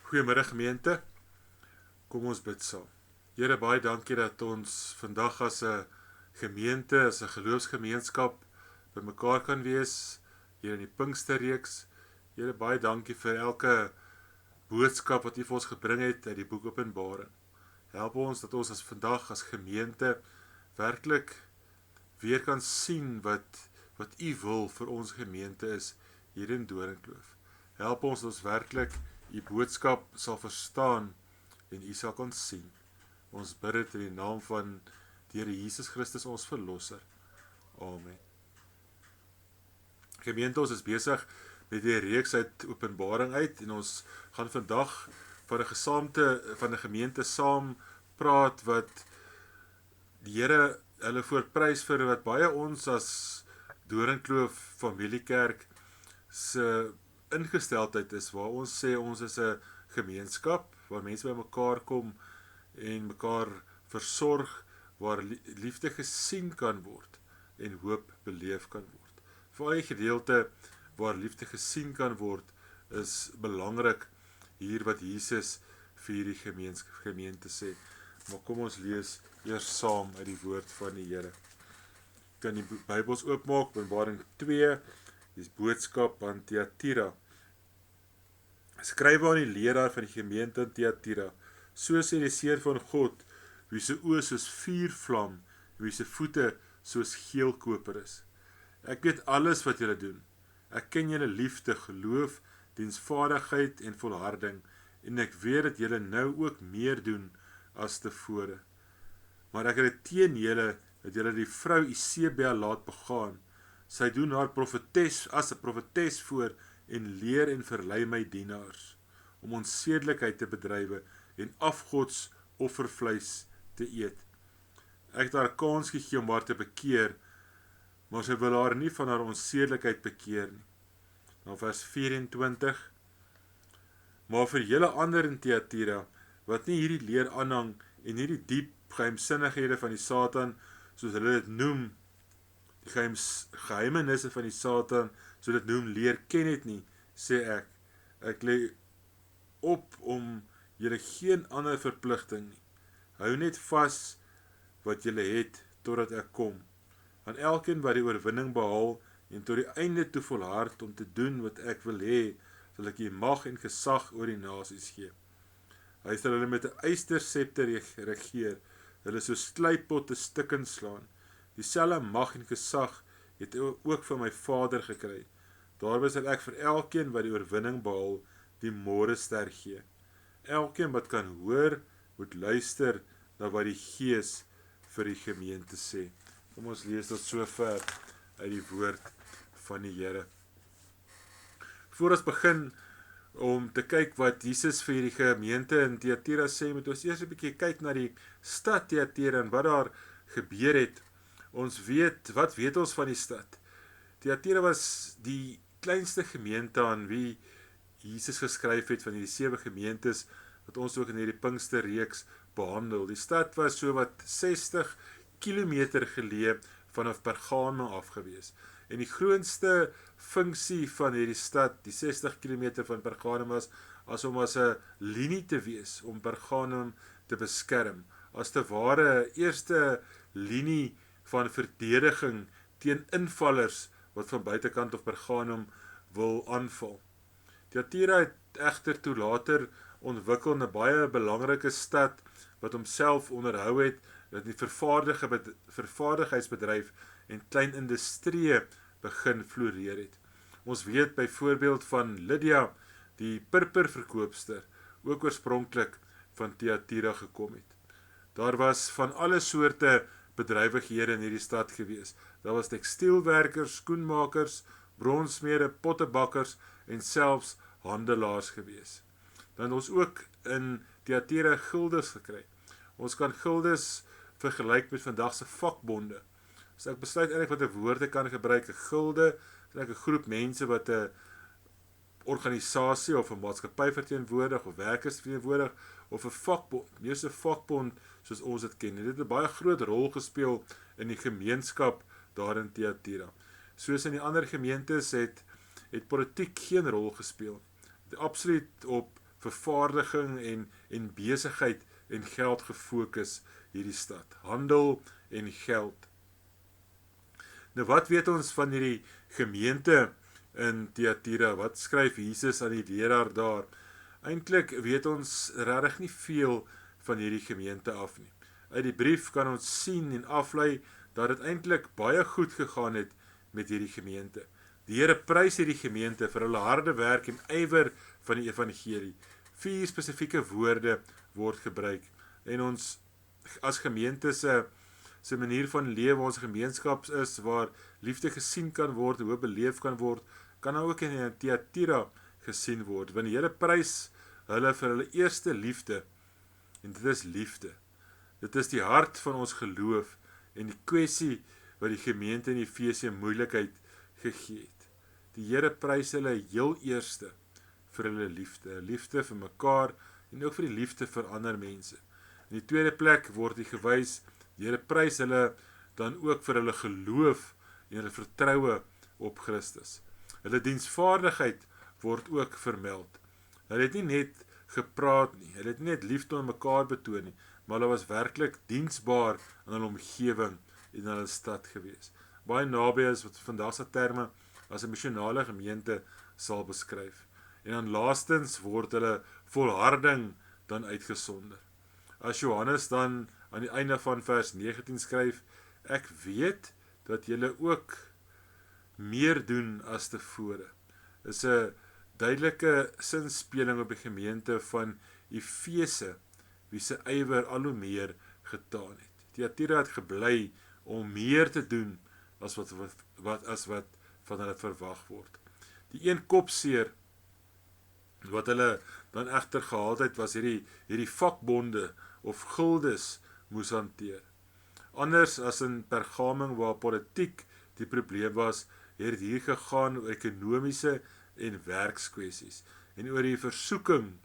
Goeiemiddag gemeente, kom ons bid saam. Here, baie dankie dat ons vandag as 'n gemeente, as 'n geloofsgemeenskap bymekaar kan wees, hier in die Pinksterreeks. Here, baie dankie vir elke boodskap wat U vir ons gebring het uit die boek Openbaring. Help ons dat ons as vandag as gemeente werklik weer kan sien wat U wil vir ons gemeente is hier in Doringkloof. Help ons dat ons werklik U boodskap sal verstaan en U sal kan sien. Ons bid dit in die naam van die Here Jesus Christus, ons verlosser. Amen. Gemeente, ons is besig met die reeks uit Openbaring uit en ons gaan vandag van 'n gemeente saam praat wat die Here hulle voorprys vir wat baie ons as Doringkloof Familiekerk se ingesteldheid is, waar ons sê ons is 'n gemeenskap waar mense by mekaar kom en mekaar versorg, waar liefde gesien kan word en hoop beleef kan word. Vir die gedeelte waar liefde gesien kan word, is belangrik hier wat Jesus vir hierdie gemeente sê. Maar kom ons lees eers saam uit die woord van die Here. Kan die Bybels oopmaak, Openbaring 2, die boodskap aan Thyatira. Skryf aan die leraar van die gemeente in Thyatira: so sê die Seun van God, wie se oë soos vuurvlam en wie se voete soos geel koper is. Ek weet alles wat julle doen. Ek ken julle liefde, geloof, diensvaardigheid en volharding, en ek weet dat julle nou ook meer doen as tevore. Maar ek het teen julle dat julle die vrou Isebel laat begaan. Sy doen haar as 'n profetes voor en leer en verlei my dienaars om onsedelikheid te bedrywe en afgods offervleis te eet. Ek het haar kans gegee om haar te bekeer, maar sy wil haar nie van haar onsedelikheid bekeer nie. Dan vers 24. Maar vir julle ander in Thyatira, wat nie hierdie leer aanhang en hierdie diep geheimsinnigheden van die Satan, soos hulle dit noem, die geheimenisse van die Satan, so dit noem, leer ken het nie, sê ek lê op om julle geen ander verpligting nie. Hou net vas wat julle het, totdat ek kom. Aan elkeen wat die oorwinning behaal, en tot die einde toe volhard om te doen wat ek wil hê, sal ek die mag en gesag oor die nasies gee. Hy sal hulle met 'n ysterscepter regeer, hulle so slypotte stukken slaan. Dieselfde mag en gesag het ook van my Vader gekry. Daarby sal ek vir elkeen wat die oorwinning behaal, die môrester gee. Elkeen wat kan hoor, moet luister na wat die Gees vir die gemeente sê. Kom ons lees tot sover uit die woord van die Here. Voor ons begin om te kyk wat Jesus vir die gemeente in Thyatira sê, moet ons eers 'n bietjie kyk na die stad Thyatira en wat daar gebeur het. Wat weet ons van die stad? Thyatira was die kleinste gemeente aan wie Jesus geskryf het van die 7 gemeentes wat ons ook in hierdie Pinksterreeks behandel. Die stad was so wat 60 kilometer geleë vanaf Pergamum afgewees. En die grootste funksie van hierdie stad, die 60 kilometer van Pergamum, was om as 'n linie te wees om Pergamum te beskerm. As te ware 'n eerste linie van verdediging teen invallers wat van buitekant of Pergamum wil aanval. Thyatira het egter toe later ontwikkel in 'n baie belangrike stad wat homself onderhou het, dat die vervaardigheidsbedryf en klein industrie begin floreer het. Ons weet byvoorbeeld van Lydia, die purperverkoopster, ook oorspronklik van Thyatira gekom het. Daar was van alle soorte bedrywighede in hierdie stad gewees. Daar was tekstielwerkers, skoenmakers, bronsmede, pottebakkers en selfs handelaars gewees. Dan het ons ook in Thyatira gildes gekry. Ons kan gildes vergelyk met vandag se vakbonde. So ek besluit eintlik wat 'n woord ek kan gebruik. 'n Gilde is 'n groep mense wat 'n organisasie of 'n maatskappy verteenwoordig of werkers verteenwoordig, of 'n vakbond. Nie 'n vakbond soos ons dit ken. Dit het 'n baie groot rol gespeel in die gemeenskap daar in Thyatira. Soos in die ander gemeentes het politiek geen rol gespeel. Het absoluut op vervaardiging en besigheid en geld gefokus hierdie stad. Handel en geld. Nou wat weet ons van hierdie gemeente in Thyatira? Wat skryf Jesus aan die leraar daar? Eintlik weet ons regtig nie veel van hierdie gemeente af nie. Uit die brief kan ons sien en aflei dat dit eintlik baie goed gegaan het met hierdie gemeente. Die Here prys hierdie gemeente vir hulle harde werk en ywer van die evangelie. 4 spesifieke woorde word gebruik en ons as gemeente se manier van lewe, ons gemeenskap is waar liefde gesien kan word, hoe beleef kan word, kan ook in Thyatira gesien word. Want die Here prys hulle vir hulle eerste liefde en dit is liefde. Dit is die hart van ons geloof en die kwessie wat die gemeente in Efesië moeilikheid gegee het. Die Here prys hulle heel eerste vir hulle liefde, liefde vir mekaar en ook vir die liefde vir ander mense. In die tweede plek word die gewys, die Here prys hulle dan ook vir hulle geloof en hulle vertroue op Christus. Hulle diensvaardigheid word ook vermeld. Hulle het nie net gepraat nie, hulle het nie net liefde aan mekaar betoon nie, maar hulle was werklik diensbaar aan hulle omgewing en aan hulle stad gewees. Baie naby is wat vandag se terme as 'n missionale gemeente sal beskryf. En dan laastens word hulle volharding dan uitgesonder. As Johannes dan aan die einde van vers 19 skryf, ek weet dat julle ook meer doen as tevore. Is 'n duidelike sinspeling op die gemeente van Efese, wie se ywer al hoe meer getaan het. Thyatira het gebly om meer te doen as wat van hulle verwag word. Die een kopseer wat hulle dan egter gehaal het, was hierdie vakbonde of gildes moes hanteer. Anders as in Pergamum waar politiek die probleem was, het hier gegaan oor ekonomiese en werkskwessies en oor die versoeking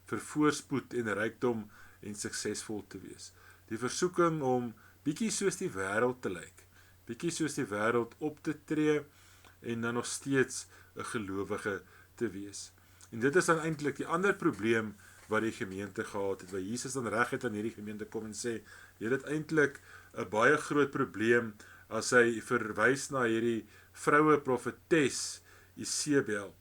vir voorspoed en rykdom en suksesvol te wees. Die versoeking om bietjie soos die wêreld te lyk, bietjie soos die wêreld op te tree en dan nog steeds 'n gelowige te wees. En dit is dan eintlik die ander probleem wat die gemeente gehad het, waar Jesus dan reguit aan hierdie gemeente kom en sê, julle het eintlik 'n baie groot probleem as hy verwys na hierdie vroue profetes Isebel.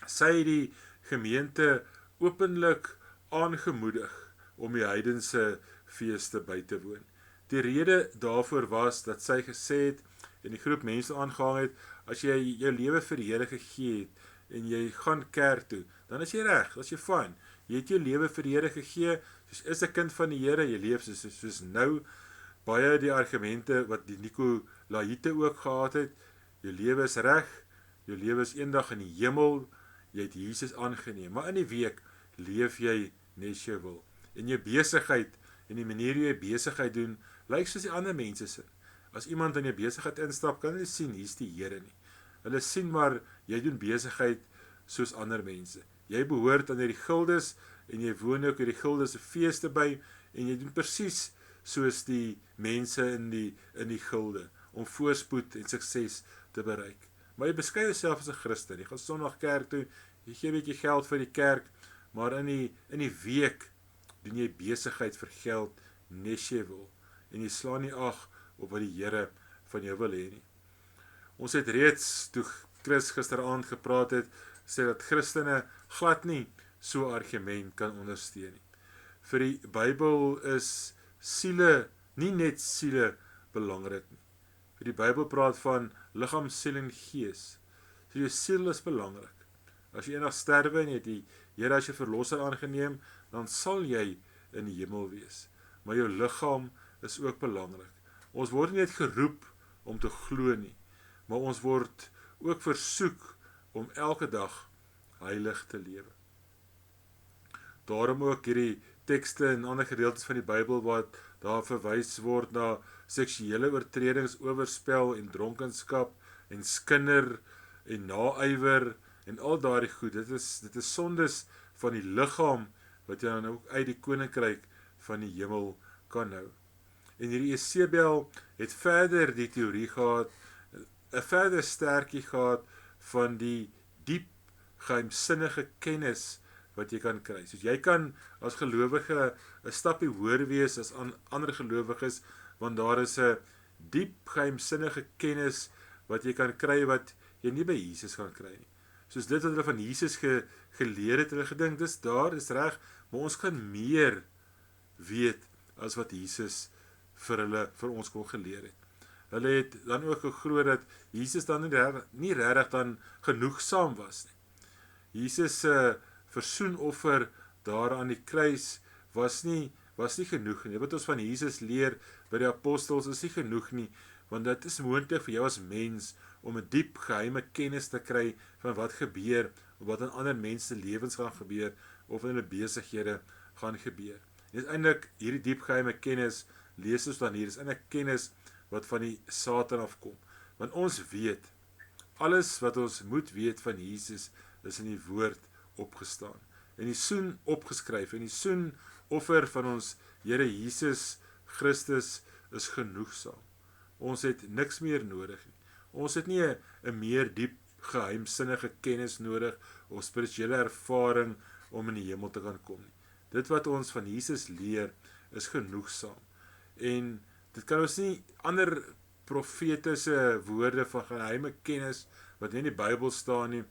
Sy het die gemeente openlik aangemoedig om die heidense feeste by te woon. Die rede daarvoor was dat sy gesê het en die groep mense aangehang het, as jy jou lewe vir die Here gegee het en jy gaan kerk toe, dan is jy reg, as jy fyn. Jy het jou lewe vir die Here gegee, soos is 'n kind van die Here, jy leef soos nou. Baie die argumente wat die Nikolaïte ook gehad het, jou lewe is reg, jou lewe is eendag in die hemel, jy het Jesus aangeneem, maar in die week leef jy nes jy wil. En jou besigheid en die manier hoe jy besigheid doen, lyk soos die ander mense se. As iemand in jou besigheid instap, kan hulle sien, hier's die Here nie. Hulle sien maar, jy doen besigheid soos ander mense. Jy behoort aan hierdie gildes, en jy woon ook hierdie gildes se feeste by, en jy doen presies soos die mense in die gilde, om voorspoed en sukses te bereik. Maar jy beskryf jouself as 'n Christen, jy gaan Sondag kerk toe, jy gee 'n bietjie geld vir die kerk, maar in die week doen jy besigheid vir geld nes jy wil, en jy slaan nie ag op wat die Here van jou wil hê nie. Ons het reeds, toe Chris gisteraand gepraat het, sê dat Christene glad nie so argument kan ondersteun nie. Vir die Bybel is siele, nie net siele belangrik nie. Vir die Bybel praat van liggaam, siel en gees. So jou siel is belangrik. As jy eendag sterwe en jy het die Here as jou verlosser aangeneem, dan sal jy in die hemel wees. Maar jou liggaam is ook belangrik. Ons word nie net geroep om te glo nie, maar ons word ook versoek om elke dag heilig te lewe. Daarom ook hierdie tekste en ander gedeeltes van die Bybel wat daar verwys word na seksuele oortredings, oorspel en dronkenskap en skinder en naaiwer en al daardie goed. Dit is sondes van die liggaam wat jy dan ook uit die koninkryk van die hemel kan hou. En hierdie Isebel het verder die teorie gehad, 'n verder sterkie gehad van die diep geheimsinnige kennis wat jy kan kry. Soos jy kan as gelowige 'n stapie hoër wees as ander gelowiges, want daar is 'n diep geheimsinnige kennis wat jy kan kry wat jy nie by Jesus kan kry nie. Soos dit wat hulle van Jesus geleer het, hulle gedink, dis daar, is reg, maar ons kan meer weet as wat Jesus vir ons kon geleer het. Hulle het dan ook geglo dat Jesus dan nie regtig dan genoegsaam was nie. Jesus se versoenoffer daar aan die kruis was nie genoeg nie. Wat ons van Jesus leer by die apostels is nie genoeg nie, want dit is moontlik vir jou as mens om 'n diep geheime kennis te kry van wat gebeur, of wat in ander mense lewens gaan gebeur, of in hulle besighede gaan gebeur. Dit is eintlik hierdie diep geheime kennis, lees ons dan hier, is eintlik kennis wat van die Satan afkom. Want ons weet, alles wat ons moet weet van Jesus, is in die woord opgestaan. En die soen opgeskryf, en die soen offer van ons Here Jesus Christus is genoegsaam. Ons het niks meer nodig nie. Ons het nie 'n meer diep geheimsinnige kennis nodig, of spirituele ervaring om in die hemel te kan kom nie. Dit wat ons van Jesus leer, is genoegsaam. En dit kan ons nie ander profetiese woorde van geheime kennis, wat nie in die Bybel staan nie,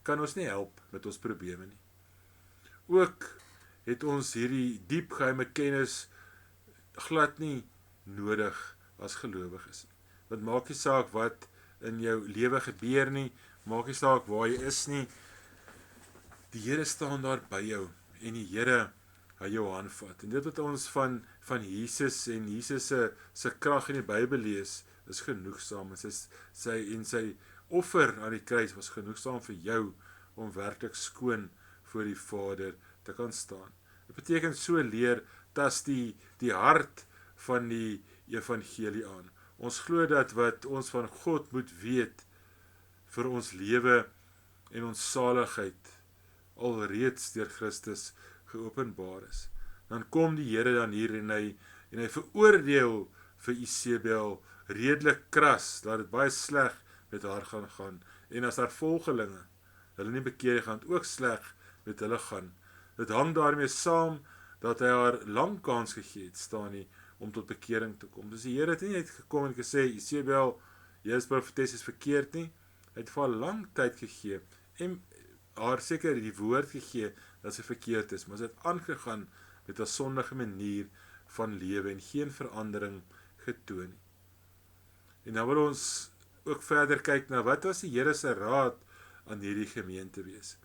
kan ons nie help met ons probleme nie. Ook het ons hierdie diep geheime kennis glad nie nodig as gelowiges. Want maak nie saak wat in jou lewe gebeur nie, maak nie saak waar jy is nie, die Here staan daar by jou, en die Here hy jou hand vat. En dit wat ons van Jesus en Jesus se krag in die Bybel lees, is genoegsaam. En sy offer aan die kruis was genoegsaam vir jou, om werklik skoon voor die Vader te kan staan. Dit beteken so leer, tas die hart van die evangelie aan. Ons glo dat wat ons van God moet weet vir ons lewe en ons saligheid alreeds deur Christus geopenbaar is. Dan kom die Here dan hier en hy veroordeel vir Isebel redelik kras, dat dit baie sleg met haar gaan. En as haar volgelinge, hulle nie bekeer, gaan dit ook sleg met hulle gaan. Dit hang daarmee saam dat hy haar lang kans gegee het, staan nie, om tot bekering te kom. Dus die Here het nie net gekom en gesê, Isebel, jy is profetes is verkeerd nie. Hy het vir haar lang tyd gegee, en haar seker die woord gegee, dat sy verkeerd is, maar sy het aangegaan met 'n sondige manier van lewe, en geen verandering getoon nie. En nou wil ons ook verder kyk na, wat was die Here se raad aan hierdie gemeente wees.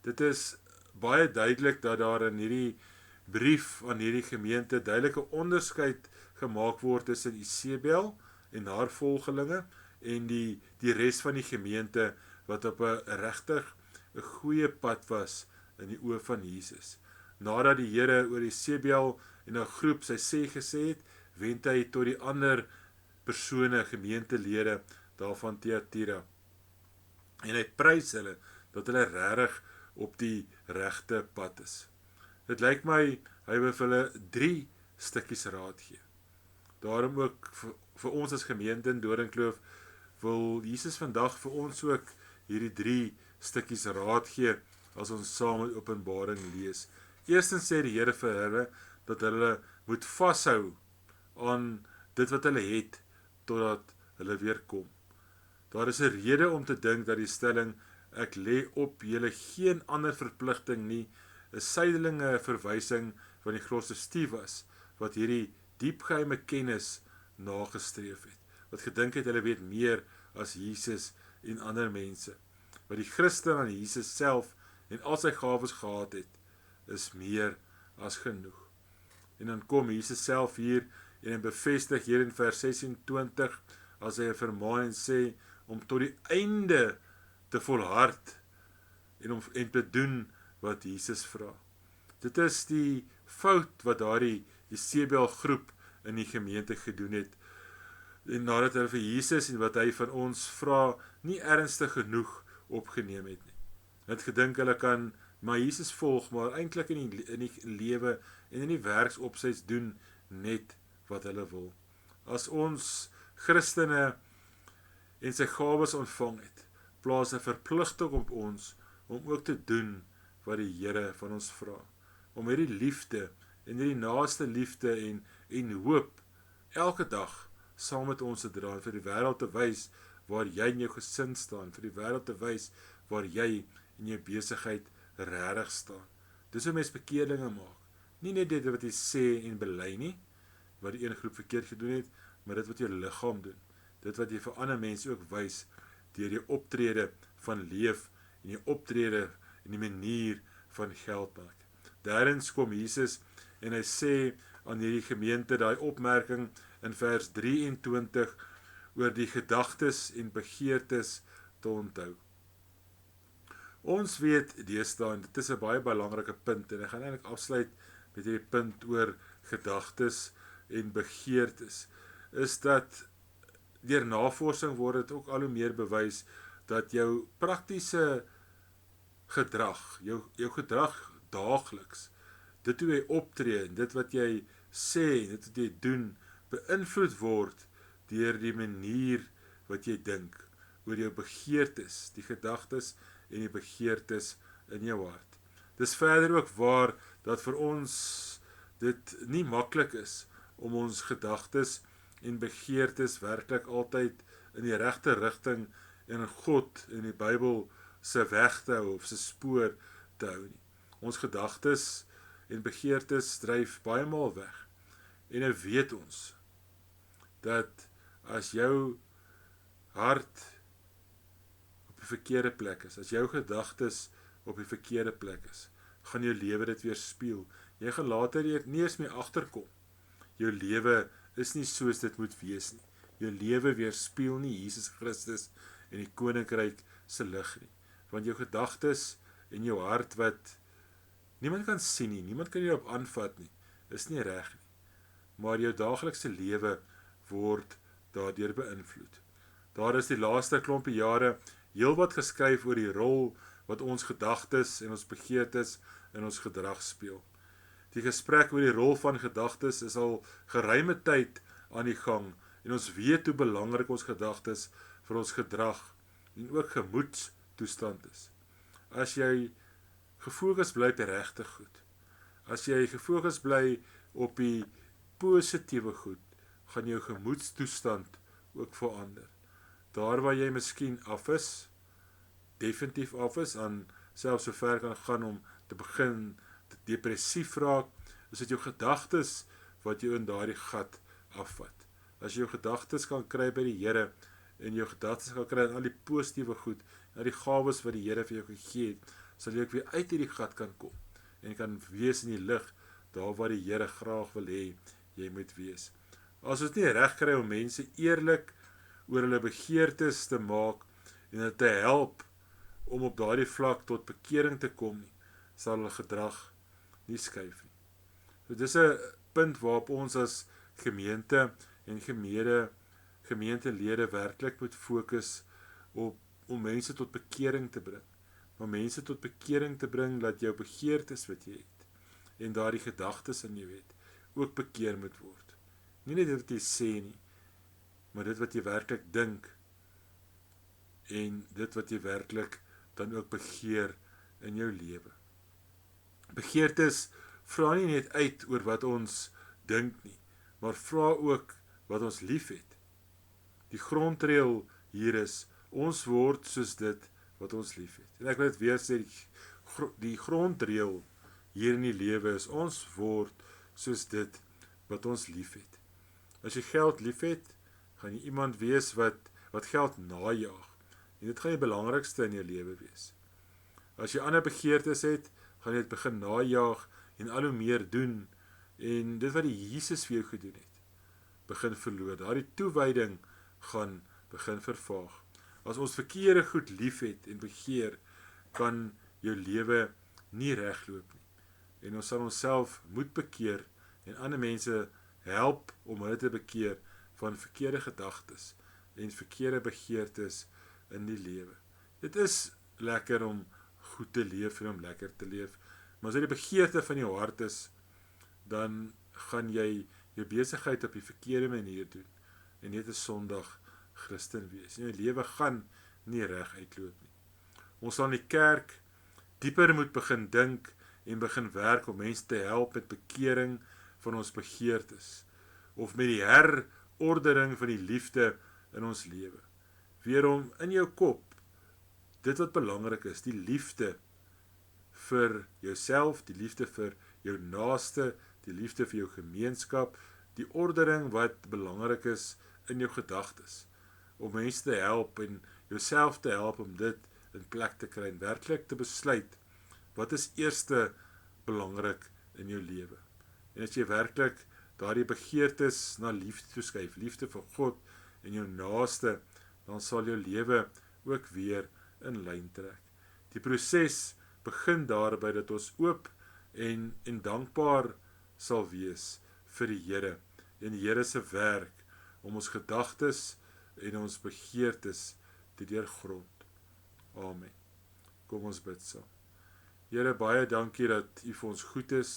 Dit is baie duidelik dat daar in hierdie brief aan hierdie gemeente duidelike onderskeid gemaak word tussen Isebel en haar volgelinge en die res van die gemeente wat op 'n regtig 'n goeie pad was in die oë van Jesus. Nadat die Here oor Isebel en 'n groep sy sê gesê het, wend hy tot die ander persone, gemeentelede daarvan Thyatira. En hy prys hulle dat hulle regtig op die regte pad is. Dit lyk my, hy wil vir hulle 3 stukkies raad gee. Daarom ook vir ons as gemeente in Doringkloof, wil Jesus vandag vir ons ook hierdie 3 stukkies raad gee, as ons saam met Openbaring lees. Eerstens sê die Here vir hulle, dat hulle moet vashou aan dit wat hulle het, totdat hulle weer kom. Daar is 'n rede om te dink dat die stelling, ek lê op julle geen ander verpligting nie, 'n suidelinge verwysing van die grootste Stiefas, wat hierdie diepgeheime kennis nagestreef het, wat gedink het hulle weet meer as Jesus en ander mense. Wat die Christen aan Jesus self en al sy gawes gehad het, is meer as genoeg. En dan kom Jesus self hier en bevestig hier in vers 26, as hy 'n vermaan en sê, om tot die einde te volhard en te doen wat Jesus vra. Dit is die fout wat daardie Isebel groep in die gemeente gedoen het, en nadat hulle vir Jesus en wat hy van ons vra, nie ernstig genoeg opgeneem het nie. Hulle het gedink hulle kan maar Jesus volg, maar eintlik in die lewe en in die werksopsies doen net wat hulle wil. As ons Christene en sy gawes ontvang het, plaas 'n verpligting op ons om ook te doen wat die Here van ons vra. Om hierdie liefde en hierdie naaste liefde en hoop elke dag saam met ons te dra en vir die wêreld te wys waar jy in jou gesin staan, vir die wêreld te wys waar jy in jou besigheid regtig staan. Dis hoe mens bekeerlinge maak. Nie net dit wat jy sê en bely nie, wat die een groep verkeerd gedoen het, maar dit wat jou liggaam doen. Dit wat jy vir ander mense ook wys deur die optrede van leef en die optrede en die manier van geld maak. Daarin kom Jesus en hy sê aan hierdie gemeente daai opmerking in vers 23 oor die gedagtes en begeertes te onthou. Ons weet deesdae, en dit is 'n baie belangrike punt, en ek gaan eintlik afsluit met hierdie punt oor gedagtes en begeertes, is dat deur navorsing word dit ook al hoe meer bewys dat jou praktiese gedrag, jou gedrag daagliks, dit hoe jy optree, dit wat jy sê, dit wat jy doen, beïnvloed word deur die manier wat jy dink, oor jou begeertes, die gedagtes en die begeertes in jou hart. Dis verder ook waar dat vir ons dit nie maklik is om ons gedagtes en begeertes werklik altyd in die regte rigting in God en die Bybel se weg te hou of se spoor te hou nie. Ons gedagtes en begeertes dryf baie maal weg. En nou weet ons dat as jou hart op die verkeerde plek is, as jou gedagtes op die verkeerde plek is, gaan jou lewe dit weer spieël. Jy gaan later nie eens meer agterkom. Jou lewe is nie soos dit moet wees nie. Jou lewe weerspieël nie Jesus Christus en die koninkryk se lig nie. Want jou gedagtes en jou hart wat niemand kan sien nie, niemand kan jou op aanvat nie, is nie reg nie. Maar jou daaglikse lewe word daardeur beïnvloed. Daar is die laaste klompie jare heelwat geskryf oor die rol wat ons gedagtes en ons begeertes in ons gedrag speel. Die gesprek oor die rol van gedagtes is al geruime tyd aan die gang en ons weet hoe belangrik ons gedagtes vir ons gedrag en ook gemoedstoestand is. As jy gefokus bly op die regte goed, as jy gefokus bly op die positiewe goed, gaan jou gemoedstoestand ook verander. Daar waar jy miskien af is, definitief af is, aan selfs so ver kan gaan om te begin te depressief raak, is dit jou gedagtes wat jou in daardie gat afvat. As jy jou gedagtes kan kry by die Here, en jou gedagtes kan kry aan al die positiewe goed, en die gawes wat die Here vir jou gegee het, sal jy ook weer uit hierdie gat kan kom, en kan wees in die lig, daar waar die Here graag wil hê, jy moet wees. As ons nie reg kry om mense eerlik oor hulle begeertes te maak, en hulle te help, om op daardie vlak tot bekering te kom nie, sal hulle gedrag nie skuif nie. So dis 'n punt waarop ons as gemeente en gemeentelede werklik moet fokus om mense tot bekering te bring. Maar mense tot bekering te bring dat jou begeertes wat jy het en daardie gedagtes in jou het ook bekeer moet word. Nie net dit wat jy sê nie, maar dit wat jy werklik dink en dit wat jy werklik dan ook begeer in jou lewe. Begeertes vra nie net uit oor wat ons dink nie, maar vra ook wat ons lief het. Die grondreël hier is, ons word soos dit wat ons lief het. En ek wil dit weer sê, die grondreël hier in die lewe is, ons word soos dit wat ons lief het. As jy geld lief het, gaan jy iemand wees wat geld najaag. En dit gaan die belangrikste in jou lewe wees. As jy ander begeertes het, gaan jy dit begin najaag en al hoe meer doen, en dit wat die Jesus vir jou gedoen het, begin verloor. Daardie toewyding gaan begin vervaag. As ons verkeerde goed lief het en begeer, kan jou lewe nie regloop nie. En ons sal onsself moet bekeer en ander mense help om hulle te bekeer van verkeerde gedagtes en verkeerde begeertes in die lewe. Dit is lekker om goed te leef en om lekker te leef, maar as dit die begeerte van jou hart is, dan gaan jy jou besigheid op die verkeerde manier doen en net 'n Sondag Christen wees. En jou lewe gaan nie reg uitloop nie. Ons sal in die kerk dieper moet begin dink en begin werk om mense te help met bekering van ons begeertes, of met die herordering van die liefde in ons lewe. Weer om in jou kop, dit wat belangrik is, die liefde vir jouself, die liefde vir jou naaste, die liefde vir jou gemeenskap, die ordering wat belangrik is in jou gedagtes, om mense te help en jouself te help om dit in plek te kry en werklik te besluit, wat is eerste belangrik in jou lewe. En as jy werklik daardie begeertes na liefde toeskuif, liefde vir God en jou naaste, dan sal jou lewe ook weer in lyn trek. Die proses begin daarby dat ons oop en dankbaar sal wees vir die Here en die Here se werk om ons gedagtes en ons begeertes te deurgrond. Amen. Kom ons bid saam. Here, baie dankie dat U vir ons goed is.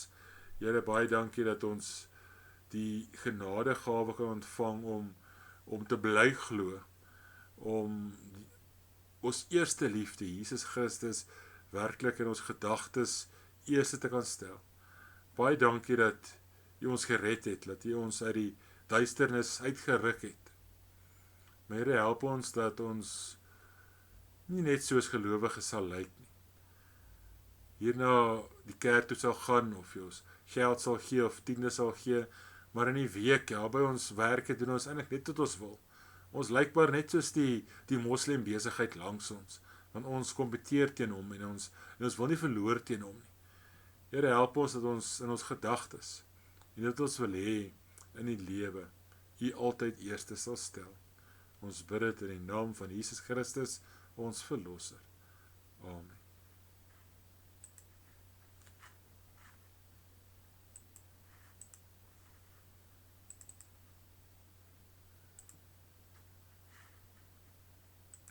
Here, baie dankie dat ons die genadegawe kan ontvang om te bly glo, om ons eerste liefde, Jesus Christus, werklik in ons gedagtes eerste te kan stel. Baie dankie dat U ons gered het, dat U ons uit die duisternis uitgeruk het. Maar Here, help ons dat ons nie net soos gelowiges sal lyk nie. Hierna die kerk toe sal gaan, of jy ons geld sal gee, of tiende sal gee, maar in die week, ja, by ons werke doen ons eintlik net wat ons wil. Ons lykbaar net soos die moslim besigheid langs ons, want ons kompeteer teen hom, en ons wil nie verloor teen hom nie. Here, help ons dat ons in ons gedagtes, en dat ons wil hê in die lewe, U altyd eerste sal stel. Ons bid dit in die naam van Jesus Christus, ons verlosser. Amen.